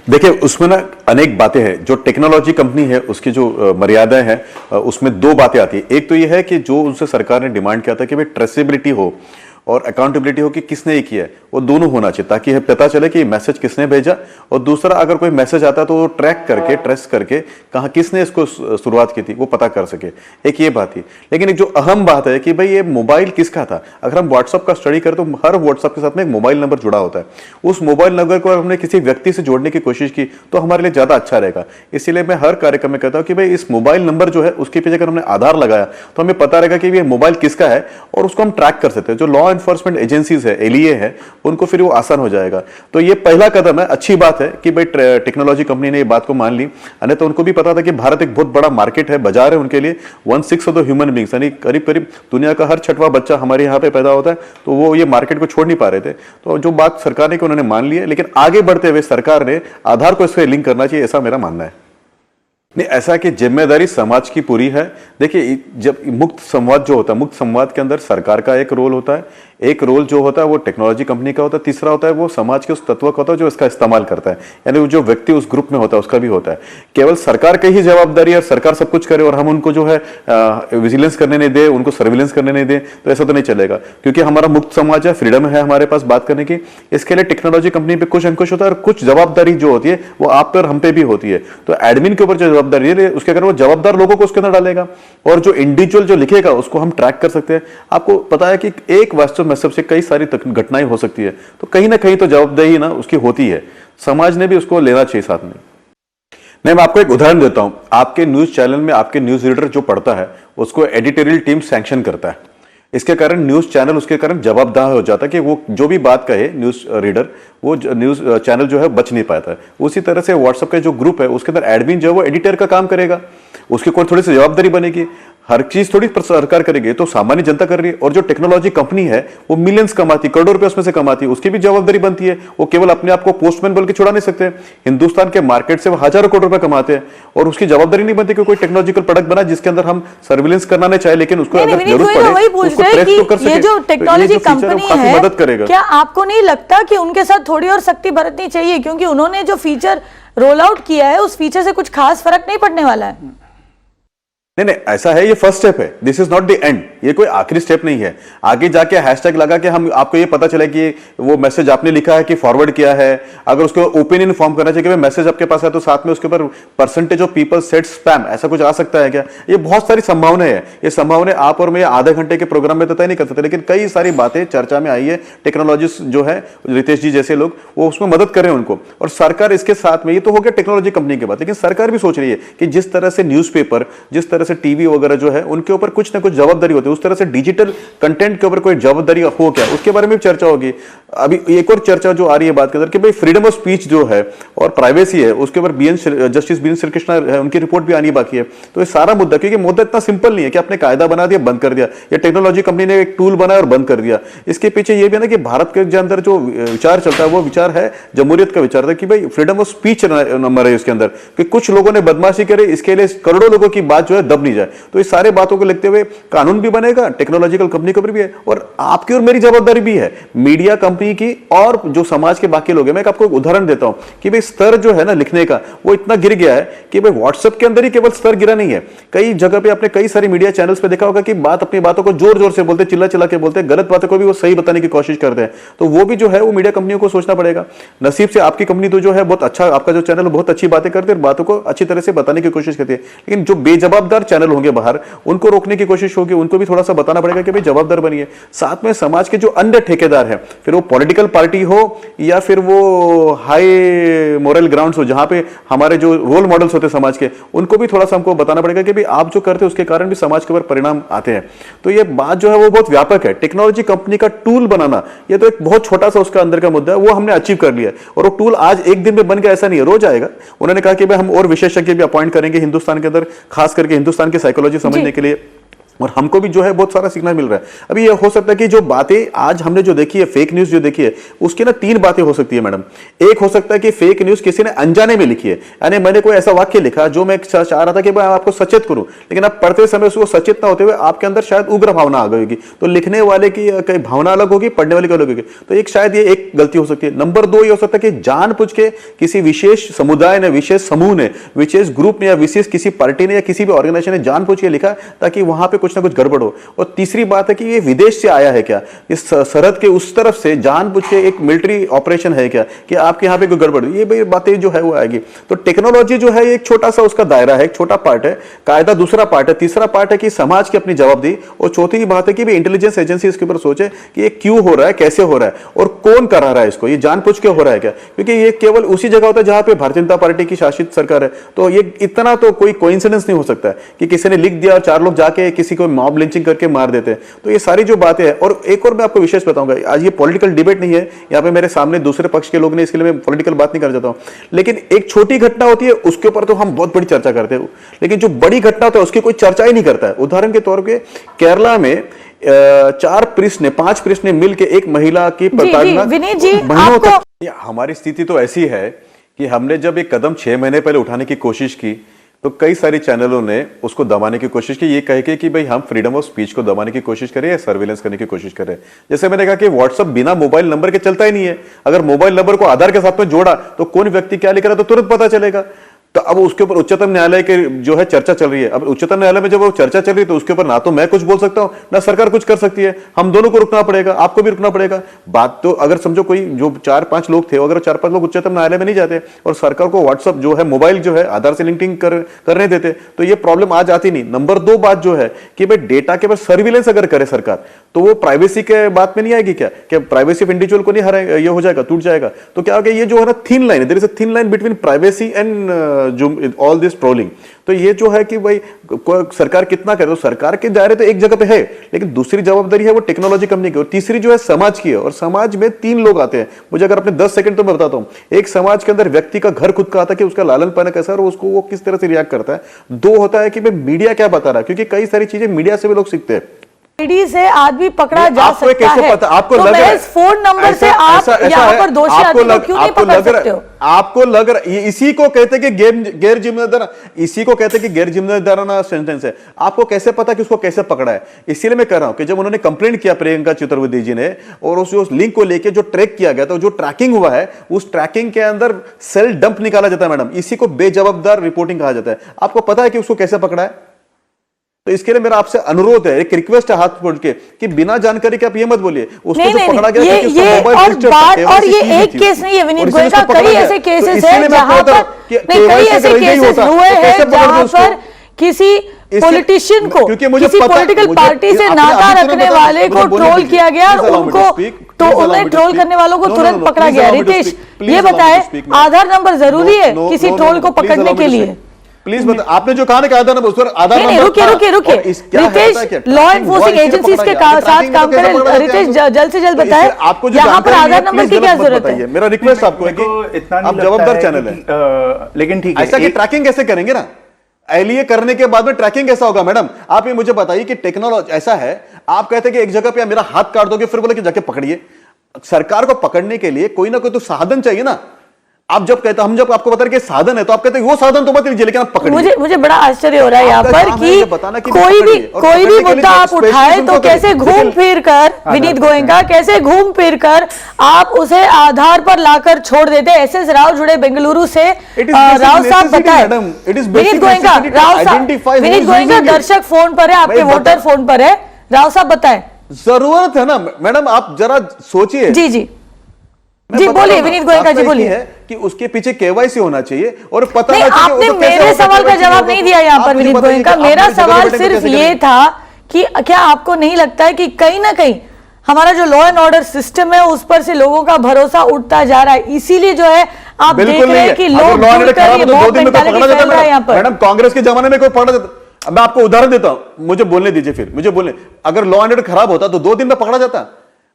देखिए उसमें ना अनेक बातें हैं। जो टेक्नोलॉजी कंपनी है उसकी जो मर्यादाएं हैं उसमें दो बातें आती है। एक तो ये है कि जो उनसे सरकार ने डिमांड किया था कि भाई ट्रेसेबिलिटी हो और अकाउंटेबिलिटी हो कि किसने ये किया है, वो दोनों होना चाहिए ताकि हमें पता चले कि मैसेज किसने भेजा। और दूसरा, अगर कोई मैसेज आता है तो वो ट्रैक करके ट्रेस करके कहाँ किसने इसको शुरुआत की थी वो पता कर सके। एक ये बात थी। लेकिन एक जो अहम बात है कि भाई ये मोबाइल किसका था। अगर हम व्हाट्सअप का स्टडी करें तो हर व्हाट्सअप के साथ में एक मोबाइल नंबर जुड़ा होता है। उस मोबाइल नंबर को हमने किसी व्यक्ति से जोड़ने की कोशिश की तो हमारे लिए ज्यादा अच्छा रहेगा। इसीलिए मैं हर कार्यक्रम में कहता हूं कि भाई इस मोबाइल नंबर जो है उसके पीछे अगर हमने आधार लगाया तो हमें पता रहेगा कि ये मोबाइल किसका है और उसको हम ट्रैक कर सकते हैं। जो लॉ एनफोर्समेंट एजेंसीज है, एलईए है, उनको फिर वो आसान हो जाएगा। तो ये पहला कदम है। अच्छी बात है कि भाई टेक्नोलॉजी कंपनी ने ये बात को मान ली। अन्यथा उनको भी पता था कि भारत एक बहुत बड़ा मार्केट है, बाजार है उनके लिए। 1/6 ऑफ द ह्यूमन बींग्स यानी करीब करीब दुनिया का हर 6वां बच्चा हमारे यहाँ पे पैदा होता है। तो वो ये मार्केट को छोड़ नहीं पा रहे थे। तो जो बात सरकार ने की उन्होंने मान ली है। लेकिन आगे बढ़ते हुए सरकार ने आधार को इससे लिंक करना चाहिए, ऐसा मेरा मानना है। नहीं, ऐसा कि जिम्मेदारी समाज की पूरी है। देखिए जब मुक्त संवाद जो होता है, मुक्त संवाद के अंदर सरकार का एक रोल होता है, एक रोल जो होता है वो टेक्नोलॉजी कंपनी का होता है, तीसरा होता है वो समाज के उस तत्व का होता है जो इसका इस्तेमाल करता है, यानी वो जो व्यक्ति उस ग्रुप में होता है उसका भी होता है। केवल सरकार की ही जवाबदारी है, सरकार सब कुछ करे और हम उनको जो है विजिलेंस करने नहीं दे, उनको सर्विलेंस करने नहीं दे, तो ऐसा तो नहीं चलेगा। क्योंकि हमारा मुक्त समाज है, फ्रीडम है हमारे पास बात करने की। इसके लिए टेक्नोलॉजी कंपनी पे कुछ अंकुश होता है और कुछ जवाबदारी जो होती है वो आप पे और हम पे भी होती है। तो एडमिन के ऊपर जो जवाबदारी है उसके अगर वो जवाबदार लोगों को उसके अंदर डालेगा और जो इंडिविजुअल जो लिखेगा उसको हम ट्रैक कर सकते हैं। आपको पता है कि एक वास्तव में सबसे कई सारी घटनाएं हो सकती है, तो कहीं ना कहीं तो जवाबदेही ना उसकी होती है। समाज ने भी उसको लेना चाहिए साथ में। नहीं, मैं आपको एक उदाहरण देता हूं। आपके न्यूज चैनल में आपके न्यूज रीडर जो पढ़ता है उसको एडिटोरियल टीम सैंक्शन करता है। इसके कारण न्यूज चैनल उसके कारण जवाबदार हो जाता है कि वो जो भी बात कहे न्यूज रीडर, वो न्यूज चैनल जो है बच नहीं पाता है। उसी तरह से व्हाट्सएप का जो ग्रुप है उसके अंदर एडमिन जो है वो एडिटर का काम करेगा, उसकी कोई थोड़ी सी जवाबदारी बनेगी। हर चीज थोड़ी सरकार करेगी, तो सामान्य जनता कर रही है। और जो टेक्नोलॉजी कंपनी है वो मिलियंस कमाती, करोड़ों रुपए उसमें से कमाती है, उसकी भी जवाबदारी बनती है। वो केवल अपने आप को पोस्टमैन बोल के छुड़ा नहीं सकते। हिंदुस्तान के मार्केट से वो हजारों करोड़ रुपए कमाते हैं और उसकी जवाबदारी नहीं बनती कि कोई टेक्नोलॉजिकल प्रोडक्ट बना जिसके अंदर हम सर्विलेंस करना नहीं चाहे, लेकिन उसको अगर जरूरत पड़े उसको ट्रेस तो कर सके। ये जो टेक्नोलॉजी कंपनी है मदद करेगा। क्या आपको नहीं लगता कि उनके साथ थोड़ी और सख्ती बरतनी चाहिए, क्योंकि उन्होंने जो फीचर रोल आउट किया है उस फीचर से कुछ खास फर्क नहीं पड़ने वाला है। नहीं, ऐसा है, ये फर्स्ट स्टेप है, this is not the end. ये कोई आखिरी स्टेप नहीं है। आगे जाके हैशटैग लगा के हम आपको ये पता चले कि वो मैसेज आपने लिखा है कि फॉरवर्ड किया है। अगर उसको ओपिनियन फॉर्म करना चाहिए कि मैसेज आपके पास है तो साथ में उसके ऊपर percentage of people set spam, ऐसा कुछ आ सकता है क्या? ये बहुत सारी संभावनाएं है। ये संभावनाएं आप और मैं आधे घंटे के प्रोग्राम में तो तय नहीं कर सकते, लेकिन कई सारी बातें चर्चा में आई है। टेक्नोलॉजिस्ट जो है रितेश जी जैसे लोग वो उसमें मदद कर रहे हैं उनको, और सरकार इसके साथ में। ये तो हो गया टेक्नोलॉजी कंपनी की बात, लेकिन सरकार भी सोच रही है कि जिस तरह से न्यूज़पेपर, जिस तरह से टीवी वगैरह जो है उनके ऊपर कुछ ना कुछ जवाबदारी होती है, उस तरह से डिजिटल कंटेंट के ऊपर कोई जवाबदारी हो क्या, उसके बारे में भी चर्चा होगी। अभी एक और चर्चा जो आ रही है बात के अंदर कि भाई फ्रीडम ऑफ स्पीच जो है और प्राइवेसी है, उसके ऊपर जस्टिस बीएन श्रीकृष्णा है, उनकी रिपोर्ट भी आनी बाकी है। तो ये सारा मुद्दा, क्योंकि मुद्दा इतना सिंपल नहीं है कि आपने कायदा बना दिया बंद कर दिया, या टेक्नोलॉजी कंपनी ने एक टूल बनाया और बंद कर दिया। इसके पीछे ये भी है ना कि भारत के अंदर जो विचार चलता है वो विचार है जमहूरियत का विचार था कि भाई फ्रीडम ऑफ स्पीच नंबर है उसके अंदर, कि कुछ लोगों ने बदमाशी करे, इसके लिए करोड़ों लोगों की बात जो है दब नहीं जाए। तो इस सारे बातों को लिखते हुए कानून भी बनेगा, टेक्नोलॉजिकल कंपनी के ऊपर भी है, और आपकी और मेरी जवाबदारी भी है, मीडिया कंपनी की और जो समाज के बाकी लोग हैं। मैं आपको एक उदाहरण देता हूं कि भाई स्तर जो है ना लिखने का वो इतना गिर गया है कि भाई व्हाट्सएप के अंदर ही केवल स्तर गिरा नहीं है, कई जगह पे आपने कई सारी मीडिया चैनल्स पे देखा होगा कि अपनी बातों को जोर जोर से बोलते, चिल्ला चिल्ला के बोलते, गलत बातों को भी वो सही बताने की कोशिश करते हैं। तो वो भी जो है वो मीडिया कंपनियों को सोचना पड़ेगा। नसीब से आपकी कंपनी तो जो है बहुत अच्छा, आपका जो चैनल बहुत अच्छी बातें करते हैं, बातों को अच्छी तरह से बताने की कोशिश करती है, लेकिन जो बेजवाबदार चैनल होंगे बाहर उनको रोकने की कोशिश होगी, उनको भी थोड़ा सा बताना पड़ेगा कि भाई जवाबदार बनिए। साथ में समाज के जो अन्य ठेकेदार हैं, फिर वो पॉलिटिकल पार्टी हो या फिर वो हाई मोरल ग्राउंड्स हो, जहां पे हमारे जो रोल मॉडल्स होते हैं समाज के, उनको भी थोड़ा सा हमको बताना पड़ेगा कि भाई आप जो करते हैं उसके कारण भी समाज के ऊपर परिणाम आते हैं। तो ये बात जो है वो बहुत व्यापक है। टेक्नोलॉजी कंपनी का टूल बनाना ये तो एक बहुत छोटा सा उसका अंदर का मुद्दा है, वो हमने अचीव कर लिया, और वो टूल आज एक दिन में बन गया ऐसा नहीं है, रोज आएगा। उन्होंने कहा कि भाई हम और विशेषज्ञ भी अपॉइंट करेंगे हिंदुस्तान के अंदर, खास करके हिंदुस्तान की साइकोलॉजी समझने के लिए। और हमको भी जो है बहुत सारा सिग्नल मिल रहा है। अभी ये हो सकता है कि जो बातें आज हमने जो देखी है, फेक न्यूज जो देखी है, उसकी ना 3 बातें हो सकती है मैडम। एक हो सकता है कि फेक न्यूज किसी ने अनजाने में लिखी है, यानी मैंने कोई ऐसा वाक्य लिखा जो मैं चाह रहा था कि मैं आपको सचेत करूं, लेकिन आप पढ़ते समय उसको सचेत ना होते हुए आपके अंदर शायद उग्र भावना आ गई होगी, तो लिखने वाले की कहीं भावना अलग होगी, पढ़ने वाले की अलग होगी। तो एक शायद ये एक गलती हो सकती है। नंबर 2 ये हो सकता है कि जानबूझ के किसी विशेष समुदाय ने, विशेष समूह ने, विशेष ग्रुप ने या विशेष किसी पार्टी ने या किसी भी ऑर्गेनाइजेशन ने जानबूझ के लिखा ताकि वहां पे कुछ ना कुछ गड़बड़ हो। और तीसरी बात है कि ये विदेश से आया है क्या, इस सरहद के उस तरफ से जानबूझ के एक मिलिट्री ऑपरेशन है क्या, कि आपके यहाँ पे कोई गड़बड़, ये भी बातें जो है वो आएगी। तो टेक्नोलॉजी जो है एक छोटा सा उसका दायरा है, एक छोटा पार्ट है, कायदा दूसरा पार्ट है, तीसरा पार्ट है कि समाज की अपनी जवाबदेही, और चौथी बात है कि इंटेलिजेंस एजेंसी इसके ऊपर सोचे कि ये क्यों हो रहा है, कैसे हो रहा है और कौन करा रहा है इसको, ये जानबूझ के हो रहा है क्या, क्योंकि ये केवल उसी जगह होता है जहां पे भारतीय जनता पार्टी की शासित सरकार है। तो ये इतना तो कोई कोइंसिडेंस नहीं हो सकता है कि किसी ने लिख दिया और 4 लोग जाके किसी को मॉब लिंचिंग करके मार देते हैं। तो ये सारी जो बातें हैं, और एक और मैं आपको विशेष बताऊंगा, आज ये पॉलिटिकल डिबेट नहीं है, यहाँ पे मेरे सामने दूसरे पक्ष के लोग ने, इसके लिए मैं पॉलिटिकल बात नहीं कर जाता हूं, लेकिन एक छोटी घटना होती है उसके ऊपर तो हम बहुत बड़ी चर्चा करते हैं, लेकिन जो बड़ी घटना होता है उसकी कोई चर्चा ही नहीं करता है। उदाहरण के तौर पे केरला में 5 प्रीस्ट ने मिलकर एक महिला की प्रताड़ना, विनीत जी, महीनों तक। हमारी स्थिति तो ऐसी है कि हमने जब एक कदम 6 महीने पहले उठाने की कोशिश की तो कई सारी चैनलों ने उसको दबाने की कोशिश की, ये कह के कि भाई हम फ्रीडम ऑफ स्पीच को दबाने की कोशिश करें या सर्विलेंस करने की कोशिश करें। जैसे मैंने कहा कि व्हाट्सएप बिना मोबाइल नंबर के चलता ही नहीं है, अगर मोबाइल नंबर को आधार के साथ में जोड़ा तो कौन व्यक्ति क्या लिख रहा है तो तुरंत पता चलेगा। तो अब उसके ऊपर उच्चतम न्यायालय के जो है चर्चा चल रही है। अब उच्चतम न्यायालय में जब वो चर्चा चल रही है तो उसके ऊपर ना तो मैं कुछ बोल सकता हूं ना सरकार कुछ कर सकती है, हम दोनों को रुकना पड़ेगा, आपको भी रुकना पड़ेगा। बात तो अगर समझो कोई जो 4-5 लोग थे, अगर 4-5 लोग उच्चतम न्यायालय में नहीं जाते और सरकार को व्हाट्सएप जो है मोबाइल जो है आधार से लिंकिंग करने देते तो ये प्रॉब्लम आज आती नहीं। नंबर 2 बात जो है कि भाई डेटा के बाद सर्विलेंस अगर करे सरकार तो वो प्राइवेसी के बात में नहीं आएगी क्या प्राइवेसी ऑफ इंडिविजुअल को नहीं हराएगा, ये हो जाएगा, टूट जाएगा। तो क्या होगा, ये जो है ना thin line, there is a thin line between privacy and जो ऑल दिस ट्रोलिंग। तो ये जो है कि भाई सरकार कितना करे, तो सरकार के दायरे तो एक जगह पे है, लेकिन दूसरी जवाबदारी है वो टेक्नोलॉजी कंपनी की, और तीसरी जो है समाज की है। और समाज में 3 लोग आते हैं, मुझे अगर अपने 10 सेकंड तो मैं बताता हूं। एक समाज के अंदर व्यक्ति का घर खुद का आता है कि उसका लालन पालन कैसा है और उसको वो किस तरह से रिएक्ट करता है। 2 होता है कि भाई मीडिया क्या बता रहा है, क्योंकि कई सारी चीजें मीडिया से भी लोग सीखते हैं। आईडी से आदमी पकड़ा जा आपको सकता कैसे है, पता, आपको तो लग रहा है इस फोन नंबर से आप यहाँ पर दोषी आदमी को क्यों नहीं पकड़ सकते हो? आपको लग रहा है, इसी को कहते हैं कि गैर जिम्मेदार, इसी को कहते हैं कि गैर जिम्मेदाराना सेंटेंस है। आपको कैसे पता कि उसको कैसे पकड़ा है? इसीलिए मैं कह रहा हूं कि जब उन्होंने कंप्लेंट किया प्रियंका चतुर्वेदी जी ने, और उस लिंक को लेके जो ट्रैक किया गया था, जो ट्रैकिंग हुआ है, उस ट्रैकिंग के अंदर सेल डंप निकाला जाता है मैडम, इसी को बेजवाबदार रिपोर्टिंग कहा जाता है। आपको पता है कि उसको कैसे पकड़ा है? तो इसके लिए मेरा आपसे अनुरोध है, एक रिक्वेस्ट है हाथ जोड़ के कि बिना जानकारी के आप ये मत बोलिए उसको जो पकड़ा गया है, ये और ये एक केस नहीं है विनीत गोयनका, कई ऐसे केसेस हैं जहां पर कई ऐसे केसेस हुए हैं जहां पर किसी पॉलिटिशियन को, किसी पॉलिटिकल पार्टी से नाता रखने वाले को ट्रोल किया गया और उनको तो उन्हें ट्रोल करने वालों को तुरंत पकड़ा गया। रितेश, ये बताएं आधार नंबर जरूरी है किसी ट्रोल को पकड़ने के लिए? प्लीज बता, आपने जो कहा ना कि आधार नंबर, उस पर आधार नंबर रुकिए रितेश, लॉ एनफोर्सिंग एजेंसीज के साथ काम करें। रितेश जल्द से जल्द बताएं आपको यहाँ पर आधार नंबर की क्या जरूरत है? मेरा रिक्वेस्ट आपको है कि आप जवाबदार चैनल है, लेकिन ठीक है ऐसा कि ट्रैकिंग कैसे करेंगे ना, एलईए करने के बाद में ट्रैकिंग कैसा होगा? मैडम आप ये मुझे बताइए कि टेक्नोलॉजी ऐसा है, आप कहते हैं कि एक जगह पे मेरा हाथ काट दोगे, फिर बोले कि जाके पकड़िए। सरकार को पकड़ने के लिए कोई ना कोई तो साधन चाहिए ना। आप जब कहते, हम जब आपको बता रहे कि साधन है तो आप कहते हैं वो साधन तो मत लीजिए, लेकिन आप पकड़िए। मुझे बड़ा आश्चर्य हो रहा है यहाँ पर कि कोई भी मुद्दा आप उठाए तो कैसे घूम फिर कर, विनीत गोयनका, कैसे घूम फिर कर आप उसे आधार पर लाकर छोड़ देते। एसएस राव जुड़े बेंगलुरु से, राव साहब बताएं। विनीत गोयनका, राव साहब, विनीत गोयनका दर्शक फोन पर है, आपके वोटर फोन पर है, राव साहब बताएं। जरूरत है ना मैडम, आप जरा सोचिए। जी बोलिए विनीत गोयनका जी, बोलिए। कि उसके पीछे केवाईसी होना चाहिए और पता नहीं, आपने मेरे सवाल का जवाब नहीं दिया यहाँ पर विनीत गोयनका। मेरा सवाल सिर्फ ये था कि क्या आपको नहीं लगता है कि कहीं ना कहीं हमारा जो लॉ एंड ऑर्डर सिस्टम है उस पर से लोगों का भरोसा उठता जा रहा है, इसीलिए जो है आप देख रहे हैं कि लोग मैडम कांग्रेस के जमाने में कोई पकड़ा जाता। मैं आपको उदाहरण देता हूं, मुझे बोलने दीजिए, फिर मुझे बोलने, अगर लॉ एंड ऑर्डर खराब होता तो 2 दिन में पकड़ा जाता।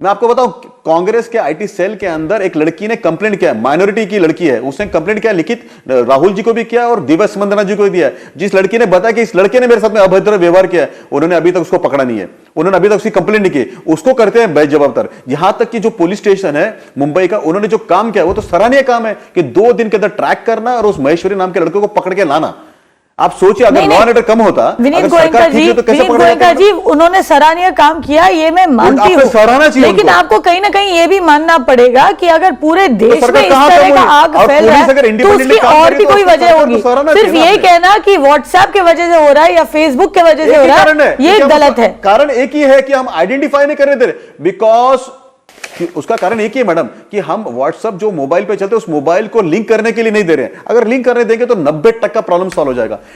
मैं आपको बताऊं, कांग्रेस के आईटी सेल के अंदर एक लड़की ने कंप्लेंट किया, माइनॉरिटी की लड़की है, उसने कंप्लेंट किया, लिखित राहुल जी को भी किया और दिवस मंदना जी को भी दिया। जिस लड़की ने बताया कि इस लड़के ने मेरे साथ में अभद्र व्यवहार किया, उन्होंने अभी तक उसको पकड़ा नहीं है, उन्होंने अभी तक उसकी कंप्लेंट नहीं की, उसको करते हैं बेजवाबदार। यहां तक कि जो पुलिस स्टेशन है मुंबई का, उन्होंने जो काम किया वो तो सराहनीय काम है कि 2 दिन के अंदर ट्रैक करना और उस महेश्वरी नाम के लड़के को पकड़ के लाना। आप सोचिए, अगर लॉ एंड ऑर्डर कम होता, विनीत गोयनका जी, उन्होंने सराहनीय काम किया, ये मैं मानती हूँ, लेकिन आपको कहीं ना कहीं ये भी मानना पड़ेगा कि अगर पूरे देश में इस तरह का आग फैल रहा है तो उसकी और भी कोई वजह होगी। सिर्फ ये कहना कि व्हाट्सएप के वजह से हो रहा है या फेसबुक के वजह से हो रहा है, ये गलत है। कारण एक ही है कि हम आइडेंटिफाई नहीं करने दे रहे, बिकॉज उसका कारण एक ही है मैडम कि हम व्हाट्सएप जो मोबाइल पे चलते हैं उस मोबाइल को लिंक करने के लिए नहीं दे रहे हैं। अगर लिंक करने देंगे तो 90% प्रॉब्लम सॉल्व हो जाएगा।